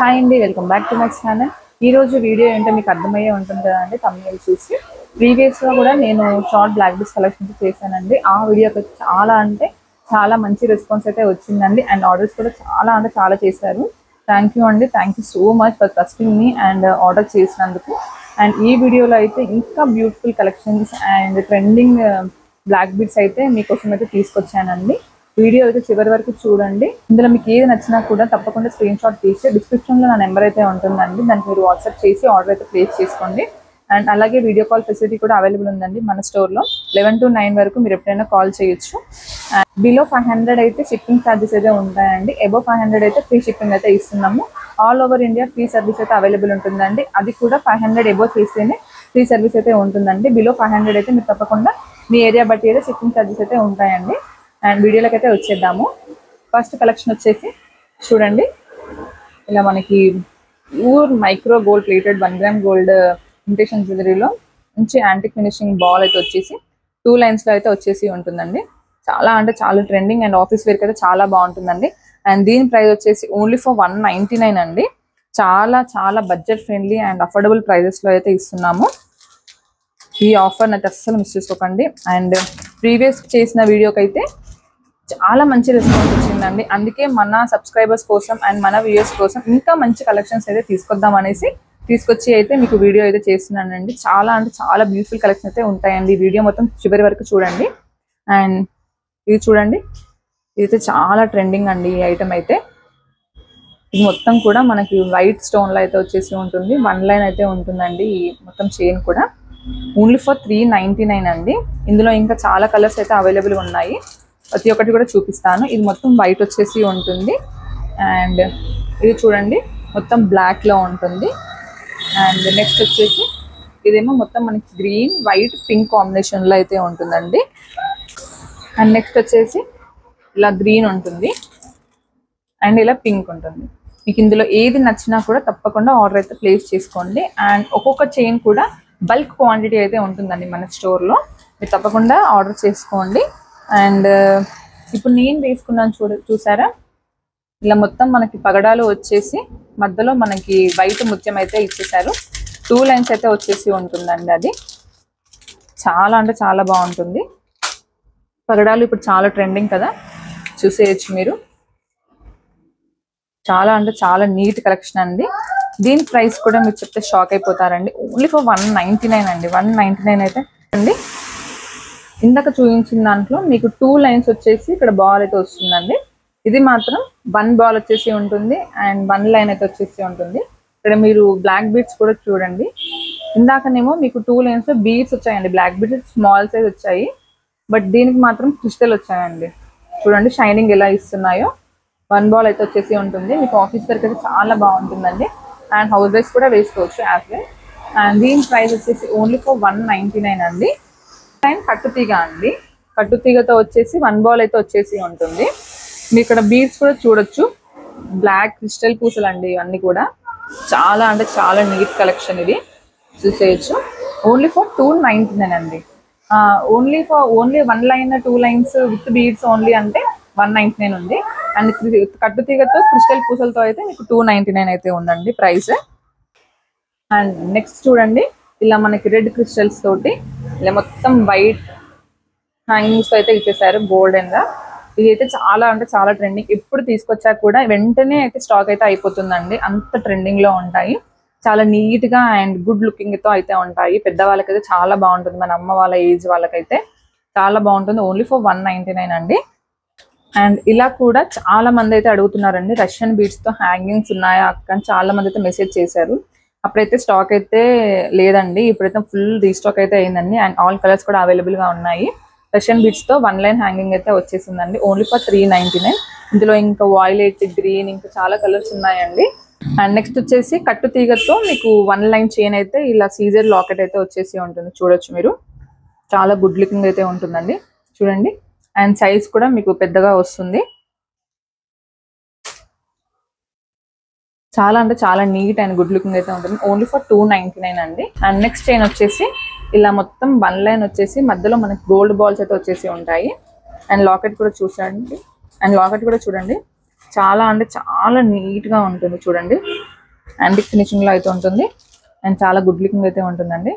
Hi అండి, welcome back to my channel. ఈరోజు video ఏంటో మీకు అర్థమయ్యే ఉంటుంది కదండి thumbnail చూసి. ప్రీవియస్గా కూడా నేను షార్ట్ బ్లాక్ బీడ్స్ కలెక్షన్ చేశానండి. ఆ వీడియోకి చాలా మంచి రెస్పాన్స్ అయితే వచ్చిందండి. అండ్ ఆర్డర్స్ కూడా చాలా చేశారు. థ్యాంక్ యూ అండి, thank you so much for trusting మీ అండ్ ఆర్డర్ చేసినందుకు. అండ్ ఈ వీడియోలో అయితే ఇంకా beautiful collections and trending black beads అయితే మీకోసం అయితే తీసుకొచ్చానండి. వీడియో అయితే చివరి వరకు చూడండి. ఇందులో మీకు ఏది నచ్చినా కూడా తప్పకుండా స్క్రీన్ షాట్ తీసి డిస్క్రిప్షన్లో నా నెంబర్ అయితే ఉంటుందండి, దానికి మీరు వాట్సాప్ చేసి ఆర్డర్ అయితే ప్లేస్ చేసుకోండి. అండ్ అలాగే వీడియో కాల్ ఫెసిలిటీ కూడా అవైలబుల్ ఉందండి మన స్టోర్లో. 11 to 9 వరకు మీరు ఎప్పుడైనా కాల్ చేయొచ్చు. అండ్ బిలో 500 అయితే షిప్పింగ్ ఛార్జెస్ అయితే ఉంటాయండి. అబోవ్ 500 అయితే ఫ్రీ షిప్పింగ్ అయితే ఇస్తున్నాము. All over India free service అయితే అవైలబుల్ ఉంటుందండి. అది కూడా 500 అబోవ్ చేస్తేనే ఫ్రీ సర్వీస్ అయితే ఉంటుందండి. బిలో 500 అయితే మీరు తప్పకుండా మీ ఏరియా బట్టి అయితే షిప్పింగ్ ఛార్జెస్ అయితే ఉంటాయండి. అండ్ వీడియోలోకి అయితే వచ్చేద్దాము. ఫస్ట్ కలెక్షన్ వచ్చేసి చూడండి, ఇలా మనకి pure micro gold plated 1 gram gold imitation జ్యువెలరీలో మంచి యాంటిక్ ఫినిషింగ్ బాల్ అయితే వచ్చేసి 2 లైన్స్లో అయితే వచ్చేసి ఉంటుందండి. చాలా ట్రెండింగ్ అండ్ ఆఫీస్ వేర్కి అయితే చాలా బాగుంటుందండి. అండ్ దీని ప్రైస్ వచ్చేసి ఓన్లీ ఫర్ 199 అండి. చాలా బడ్జెట్ ఫ్రెండ్లీ అండ్ అఫోర్డబుల్ ప్రైజెస్లో అయితే ఇస్తున్నాము. ఈ ఆఫర్ని అయితే అస్సలు మిస్ చేసుకోకండి. అండ్ ప్రీవియస్ చేసిన వీడియోకి అయితే చాలా మంచి రెస్పాన్స్ వచ్చిందండి. అందుకే మన సబ్స్క్రైబర్స్ కోసం అండ్ మన వ్యూయర్స్ కోసం ఇంకా మంచి కలెక్షన్స్ అయితే తీసుకొచ్చి అయితే మీకు వీడియో అయితే చేస్తున్నానండి. చాలా బ్యూటిఫుల్ కలెక్షన్ అయితే ఉంటాయండి. వీడియో మొత్తం చివరి వరకు చూడండి. అండ్ ఇది చూడండి, ఇదైతే చాలా ట్రెండింగ్ అండి. ఈ ఐటమ్ అయితే ఇది మొత్తం కూడా మనకి వైట్ స్టోన్లో అయితే వచ్చేసి ఉంటుంది. 1 లైన్ అయితే ఉంటుందండి. ఈ మొత్తం చైన్ కూడా ఓన్లీ ఫర్ 399 అండి. ఇందులో ఇంకా చాలా కలర్స్ అయితే అవైలబుల్ ఉన్నాయి. ప్రతి ఒక్కటి కూడా చూపిస్తాను. ఇది మొత్తం వైట్ వచ్చేసి ఉంటుంది. అండ్ ఇది చూడండి, మొత్తం బ్లాక్లో ఉంటుంది. అండ్ నెక్స్ట్ వచ్చేసి ఇదేమో మొత్తం మనకి గ్రీన్ వైట్ పింక్ కాంబినేషన్లో అయితే ఉంటుందండి. అండ్ నెక్స్ట్ వచ్చేసి ఇలా గ్రీన్ ఉంటుంది అండ్ ఇలా పింక్ ఉంటుంది. మీకు ఇందులో ఏది నచ్చినా కూడా తప్పకుండా ఆర్డర్ అయితే ప్లేస్ చేసుకోండి. అండ్ ఒక్కొక్క చైన్ కూడా బల్క్ క్వాంటిటీ అయితే ఉంటుందండి మన స్టోర్లో. మీరు తప్పకుండా ఆర్డర్ చేసుకోండి. అండ్ ఇప్పుడు నేను వేసుకున్నాను చూసారా, ఇలా మొత్తం మనకి పగడాలు వచ్చేసి మధ్యలో మనకి వైట్ ముత్యం అయితే ఇచ్చేసారు. 2 లైన్స్ అయితే వచ్చేసి ఉంటుందండి. అది చాలా బాగుంటుంది. పగడాలు ఇప్పుడు చాలా ట్రెండింగ్ కదా, చూసేయచ్చు మీరు. చాలా నీట్ కలెక్షన్ అండి. దీని ప్రైస్ కూడా మీరు చెప్తే షాక్ అయిపోతారండి. ఓన్లీ ఫర్ 199 అండి. 199 అయితే అండి. ఇందాక చూపించిన దాంట్లో మీకు 2 లైన్స్ వచ్చేసి ఇక్కడ బాల్ అయితే వస్తుందండి. ఇది మాత్రం 1 బాల్ వచ్చేసి ఉంటుంది అండ్ 1 లైన్ అయితే వచ్చేసి ఉంటుంది. ఇక్కడ మీరు బ్లాక్ బీడ్స్ కూడా చూడండి. ఇందాకనేమో మీకు 2 లైన్స్ బీడ్స్ వచ్చాయండి. బ్లాక్ బీడ్స్ స్మాల్ సైజ్ వచ్చాయి, బట్ దీనికి మాత్రం క్రిస్టల్ వచ్చాయండి. చూడండి షైనింగ్ ఎలా ఇస్తున్నాయో. 1 బాల్ అయితే వచ్చేసి ఉంటుంది. మీకు ఆఫీస్ వరకు అయితే చాలా బాగుంటుందండి. అండ్ హౌస్ వైస్ కూడా వేసుకోవచ్చు యాజ్ వెల్. అండ్ దీని ప్రైస్ వచ్చేసి ఓన్లీ ఫర్ 199 అండి. అండ్ కట్టుతీగ అండి. కట్టుతీగతో వచ్చేసి 1 బాల్ అయితే వచ్చేసి ఉంటుంది. మీరు ఇక్కడ బీడ్స్ కూడా చూడొచ్చు. బ్లాక్ క్రిస్టల్ పూసలు అండి. ఇవన్నీ కూడా చాలా నీట్ కలెక్షన్. ఇది చూసేయచ్చు. ఓన్లీ ఫర్ 299 అండి. Only 1 line 2 lines with beads only అంటే 199 ఉంది. అండ్ కట్టుతీగతో క్రిస్టల్ పూసలతో అయితే మీకు 299 అయితే ఉందండి ప్రైస్. అండ్ నెక్స్ట్ చూడండి, ఇలా మనకి రెడ్ క్రిస్టల్స్ తోటి ఇలా మొత్తం వైట్ హ్యాంగింగ్స్ అయితే ఇచ్చేసారు గోల్డెన్ గా. ఇది అయితే చాలా ట్రెండింగ్. ఎప్పుడు తీసుకొచ్చా కూడా వెంటనే అయితే స్టాక్ అయితే అయిపోతుందండి. అంత ట్రెండింగ్ లో ఉంటాయి. చాలా నీట్ గా అండ్ గుడ్ లుకింగ్ తో అయితే ఉంటాయి. పెద్దవాళ్ళకైతే చాలా బాగుంటుంది. మన అమ్మ వాళ్ళ ఏజ్ వాళ్ళకైతే చాలా బాగుంటుంది. ఓన్లీ ఫర్ 199 అండి. అండ్ ఇలా కూడా చాలా మంది అయితే అడుగుతున్నారండి, రష్యన్ బీడ్స్ తో హ్యాంగింగ్స్ ఉన్నాయా అక్క అని చాలా మంది అయితే మెసేజ్ చేశారు. అప్పుడైతే స్టాక్ అయితే లేదండి. ఇప్పుడైతే ఫుల్ రీస్టాక్ అయితే అయిందండి. అండ్ ఆల్ కలర్స్ కూడా అవైలబుల్ గా ఉన్నాయి. రష్యన్ బీడ్స్ తో 1 లైన్ హ్యాంగింగ్ అయితే వచ్చేసిందండి. Only for 399. ఇందులో ఇంకా వాయిలెట్, గ్రీన్, ఇంకా చాలా కలర్స్ ఉన్నాయండి. అండ్ నెక్స్ట్ వచ్చేసి కట్టుతీగతో మీకు 1 లైన్ చైన్ అయితే ఇలా సీజర్ లాకెట్ అయితే వచ్చేసి ఉంటుంది. చూడొచ్చు మీరు. చాలా గుడ్ లుకింగ్ అయితే ఉంటుందండి. చూడండి. అండ్ సైజ్ కూడా మీకు పెద్దగా వస్తుంది. చాలా నీట్ అండ్ గుడ్ లుకింగ్ అయితే ఉంటుంది. ఓన్లీ ఫర్ 299 అండి. అండ్ నెక్స్ట్ చైన్ వచ్చేసి ఇలా మొత్తం 1 లైన్ వచ్చేసి మధ్యలో మనకి గోల్డ్ బాల్స్ అయితే వచ్చేసి ఉంటాయి. అండ్ లాకెట్ కూడా చూడండి. చాలా నీట్ గా ఉంటుంది చూడండి. యాంటిక్ ఫినిషింగ్ లో అయితే ఉంటుంది అండ్ చాలా గుడ్ లుకింగ్ అయితే ఉంటుందండి.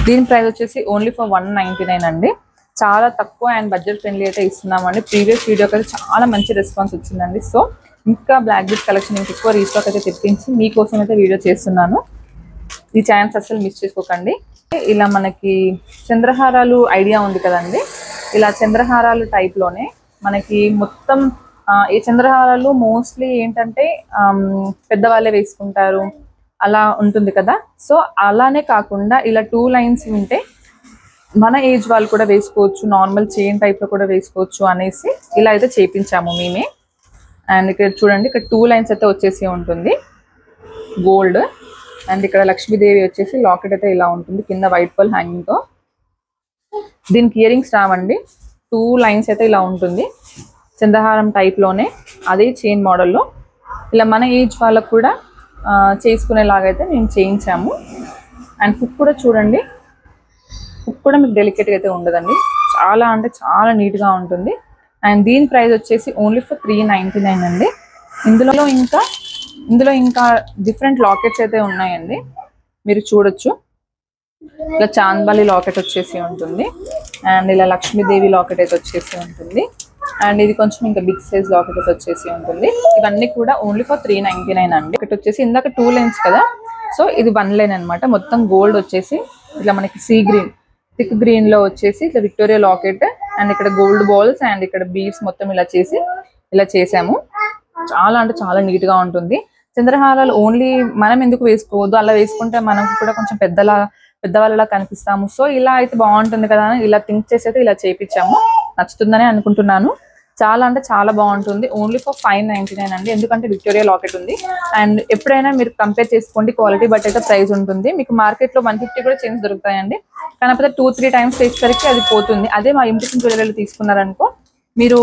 దీని ప్రైస్ వచ్చేసి ఓన్లీ ఫర్ 199 అండి. చాలా తక్కువ అండ్ బడ్జెట్ ఫ్రెండ్లీ అయితే ఇస్తున్నామండి. ప్రీవియస్ వీడియోకి అయితే చాలా మంచి రెస్పాన్స్ వచ్చిందండి. సో ఇంకా బ్లాక్ బీడ్స్ కలెక్షన్ ఇంకా ఎక్కువ రీస్టాక్ అయితే తెప్పించి మీకోసం అయితే వీడియో చేస్తున్నాను. ఈ ఛాన్స్ అస్సలు మిస్ చేసుకోకండి. ఇలా మనకి చంద్రహారాలు ఐడియా ఉంది కదండి, ఇలా చంద్రహారాలు టైప్ లోనే మనకి మొత్తం ఈ చంద్రహారాలు మోస్ట్లీ ఏంటంటే పెద్దవాళ్ళే వేసుకుంటారు అలా ఉంటుంది కదా. సో అలానే కాకుండా ఇలా 2 లైన్స్ ఉంటే మన ఏజ్ వాళ్ళు కూడా వేసుకోవచ్చు, నార్మల్ చైన్ టైప్ లో కూడా వేసుకోవచ్చు అనేసి ఇలా అయితే చేపించాము మేమే. అండ్ ఇక్కడ చూడండి, ఇక్కడ 2 లైన్స్ అయితే వచ్చేసి ఉంటుంది గోల్డ్. అండ్ ఇక్కడ లక్ష్మీదేవి వచ్చేసి లాకెట్ అయితే ఇలా ఉంటుంది కింద వైట్ పర్ల్ హ్యాంగింగ్ తో. దీనికి ఇయర్ రింగ్స్ రావండి, 2 లైన్స్ అయితే ఇలా ఉంటుంది చంద్రహారం టైప్ లోనే, అదే చైన్ మోడల్లో. ఇలా మన ఏజ్ వాళ్ళకు కూడా చేసుకునేలాగైతే మేము చేయించాము. అండ్ హుక్ కూడా చూడండి, హుక్ కూడా మీకు డెలికేట్గా అయితే ఉండదండి, చాలా అంటే చాలా నీట్గా ఉంటుంది. అండ్ దీని ప్రైస్ వచ్చేసి ఓన్లీ ఫర్ 399 అండి. ఇందులో ఇంకా డిఫరెంట్ లాకెట్స్ అయితే ఉన్నాయండి, మీరు చూడొచ్చు. ఇలా చాంద్బాలి లాకెట్ వచ్చేసి ఉంటుంది అండ్ ఇలా లక్ష్మీదేవి లాకెట్ అయితే వచ్చేసి ఉంటుంది అండ్ ఇది కొంచెం ఇంకా బిగ్ సైజ్ లాకెట్ అయితే వచ్చేసి ఉంటుంది. ఇవన్నీ కూడా ఓన్లీ ఫర్ 399 అండి. ఒకటి వచ్చేసి ఇందాక 2 లైన్స్ కదా, సో ఇది 1 లైన్ అనమాట. మొత్తం గోల్డ్ వచ్చేసి ఇట్లా మనకి సీ గ్రీన్ థిక్ గ్రీన్ లో వచ్చేసి ఇట్లా విక్టోరియా లాకెట్ అండ్ ఇక్కడ గోల్డ్ బాల్స్ అండ్ ఇక్కడ బీడ్స్ మొత్తం ఇలా చేసాము. చాలా అంటే చాలా నీట్ గా ఉంటుంది. చంద్రహారాలు ఓన్లీ మనం ఎందుకు వేసుకోవద్దు, అలా వేసుకుంటే మనకు కూడా కొంచెం పెద్దవాళ్ళలా కనిపిస్తాము. సో ఇలా అయితే బాగుంటుంది కదా అని ఇలా థింక్ చేసి అయితే ఇలా చేయించాము. నచ్చుతుందని అనుకుంటున్నాను. చాలా అంటే చాలా బాగుంటుంది. ఓన్లీ ఫర్ 599 అండి, ఎందుకంటే విక్టోరియా లాకెట్ ఉంది. అండ్ ఎప్పుడైనా మీరు కంపేర్ చేసుకోండి, క్వాలిటీ బట్ అయితే ప్రైస్ ఉంటుంది. మీకు మార్కెట్ లో 150 కూడా చైన్స్ దొరుకుతాయండి, కాకపోతే 2-3 టైమ్స్ వేసేసరికి అది పోతుంది. అదే మా ఇమిటేషన్ జ్యువెలరీ తీసుకున్నారనుకో మీరు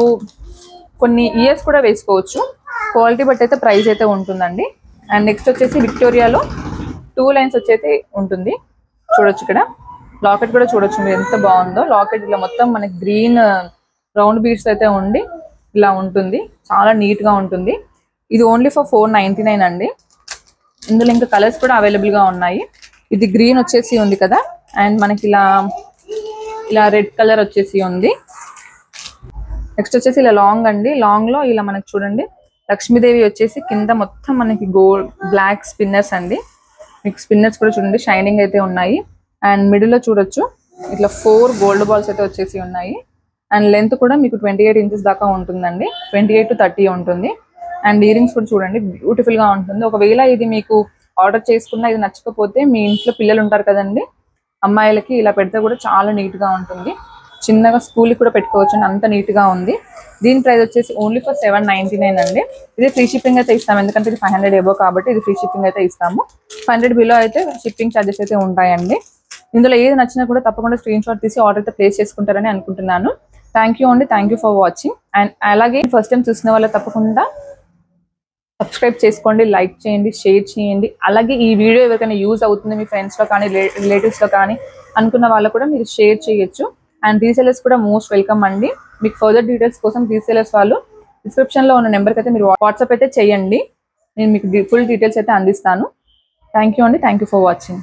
కొన్ని ఇయర్స్ కూడా వేసుకోవచ్చు. క్వాలిటీ బట్ అయితే ప్రైస్ అయితే ఉంటుందండి. అండ్ నెక్స్ట్ వచ్చేసి విక్టోరియాలో 2 లైన్స్ వచ్చేసి ఉంటుంది, చూడొచ్చు. ఇక్కడ లాకెట్ కూడా చూడొచ్చు మీరు ఎంత బాగుందో. లాకెట్ ఇలా మొత్తం మనకి గ్రీన్ రౌండ్ బీడ్స్ అయితే ఉండి ఇలా ఉంటుంది, చాలా నీట్ గా ఉంటుంది. ఇది ఓన్లీ ఫర్ 499 అండి. ఇందులో ఇంకా కలర్స్ కూడా అవైలబుల్ గా ఉన్నాయి. ఇది గ్రీన్ వచ్చేసి ఉంది కదా అండ్ మనకి ఇలా రెడ్ కలర్ వచ్చేసి ఉంది. నెక్స్ట్ వచ్చేసి ఇలా లాంగ్ అండి. లాంగ్ లో ఇలా మనకి చూడండి లక్ష్మీదేవి వచ్చేసి కింద మొత్తం మనకి గోల్డ్ బ్లాక్ స్పిన్నర్స్ అండి. మీకు స్పిన్నర్స్ కూడా చూడండి షైనింగ్ అయితే ఉన్నాయి. అండ్ మిడిల్ లో చూడొచ్చు ఇట్లా 4 గోల్డ్ బాల్స్ అయితే వచ్చేసి ఉన్నాయి. అండ్ లెంత్ కూడా మీకు 28 ఇంచెస్ దాకా ఉంటుందండి, 28 to 30 ఉంటుంది. అండ్ ఇయర్ రింగ్స్ కూడా చూడండి బ్యూటిఫుల్ గా ఉంటుంది. ఒకవేళ ఇది మీకు ఆర్డర్ చేసుకున్నా ఇది నచ్చకపోతే మీ ఇంట్లో పిల్లలు ఉంటారు కదండి, అమ్మాయిలకి ఇలా పెడితే కూడా చాలా నీట్ గా ఉంటుంది. చిన్నగా స్కూల్కి కూడా పెట్టుకోవచ్చు అండి, అంత నీట్ గా ఉంది. దీని ప్రైస్ వచ్చేసి ఓన్లీ ఫర్ 799 అండి. ఇది ఫ్రీ షిప్పింగ్ అయితే ఇస్తాము, ఎందుకంటే ఇది 500 ఎబో కాబట్టి ఇది ఫ్రీ షిప్పింగ్ అయితే ఇస్తాము. 500 బిలో అయితే షిప్పింగ్ ఛార్జెస్ అయితే ఉంటాయండి. ఇందులో ఏది నచ్చినా కూడా తప్పకుండా స్క్రీన్ షాట్ తీసి ఆర్డర్ అయితే ప్లేస్ చేసుకుంటారని అనుకుంటున్నాను. థ్యాంక్ యూ అండి, thank you for watching. And అలాగే ఫస్ట్ టైం చూసిన వాళ్ళు తప్పకుండా సబ్స్క్రైబ్ చేసుకోండి, లైక్ చేయండి, షేర్ చేయండి. అలాగే ఈ వీడియో ఎవరికైనా యూజ్ అవుతుంది మీ ఫ్రెండ్స్లో కానీ రిలేటివ్స్లో కానీ అనుకున్న వాళ్ళకు కూడా మీరు షేర్ చేయొచ్చు. అండ్ రీసెలర్స్ కూడా మోస్ట్ వెల్కమ్ అండి. మీకు ఫర్దర్ డీటెయిల్స్ కోసం రీసెలర్స్ వాళ్ళు డిస్క్రిప్షన్లో ఉన్న నెంబర్కి అయితే మీరు వాట్సాప్ అయితే చేయండి, నేను మీకు ఫుల్ డీటెయిల్స్ అయితే అందిస్తాను. థ్యాంక్ యూ అండి, థ్యాంక్ యూ ఫర్ వాచింగ్.